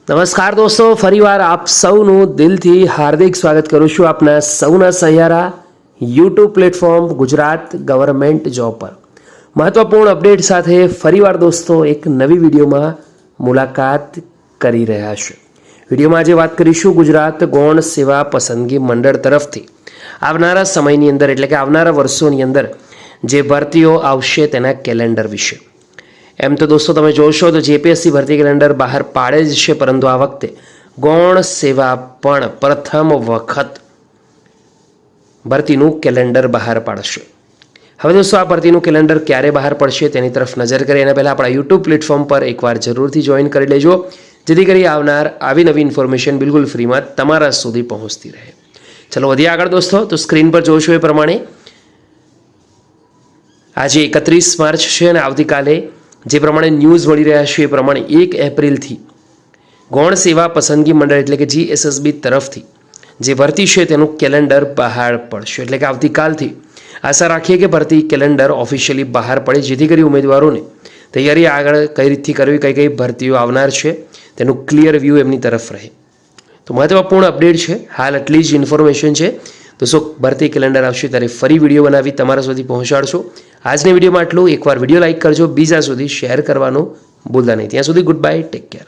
નમસ્કાર દોસ્તો, ફરીવાર આપ સૌનું દિલથી હાર્દિક સ્વાગત કરું છું આપના સૌના સહિયારા YouTube platform Gujarat government job પર મહત્વપૂર્ણ અપડેટ સાથે ફરીવાર દોસ્તો એક નવી વિડીયોમાં મુલાકાત કરી રહ્યા છે। વિડીયોમાં આજે વાત કરીશું ગુજરાત ગૌણ સેવા પસંદગી મંડળ તરફથી આવનારા સમયની અંદર એટલે કે આવનારા વર્ષોની અંદર જે ભરતીઓ આવશે તેના કેલેન્ડર વિશે। એમ તો દોસ્તો તમે જોશો તો જેપીએસસી ભરતી કેલેન્ડર બહાર પાડે જ છે, પરંતુ આ વખતે ગૌણ સેવા પણ પ્રથમ વખત ભરતીનું કેલેન્ડર બહાર પાડશે। હવે દોસ્તો આ ભરતીનું કેલેન્ડર ક્યારે બહાર પડશે તેની તરફ નજર કરીએ એના પહેલાં આપણા યુટ્યુબ પ્લેટફોર્મ પર એકવાર જરૂરથી જોઈન કરી લેજો, જેથી કરી આવનાર આવી નવી ઇન્ફોર્મેશન બિલકુલ ફ્રીમાં તમારા સુધી પહોંચતી રહે। ચલો વધીએ આગળ દોસ્તો। તો સ્ક્રીન પર જોશો એ પ્રમાણે આજે 31 માર્ચ છે અને આવતીકાલે જે પ્રમાણે ન્યૂઝ મળી રહ્યા છે એ પ્રમાણે 1 એપ્રિલથી ગૌણ સેવા પસંદગી મંડળ એટલે કે જીએસએસબી તરફથી જે ભરતી છે તેનું કેલેન્ડર બહાર પડશે। એટલે કે આવતીકાલથી આશા રાખીએ કે ભરતી કેલેન્ડર ઓફિશિયલી બહાર પડે, જેથી કરી ઉમેદવારોને તૈયારી આગળ કઈ રીતથી કરવી, કઈ કઈ ભરતીઓ આવનાર છે તેનું ક્લિયર વ્યૂ એમની તરફ રહે। તો મહત્વપૂર્ણ અપડેટ છે, હાલ આટલી જ ઇન્ફોર્મેશન છે દોસ્તો। ભરતી કેલેન્ડર આવશે ત્યારે ફરી વિડીયો બનાવી તમારા સુધી પહોંચાડશો। આજની વિડીયોમાં આટલું। એકવાર વિડીયો લાઇક કરજો, બીજા સુધી શેર કરવાનું ભૂલતા નહીં। ત્યાં સુધી ગુડ બાય, ટેક કેર।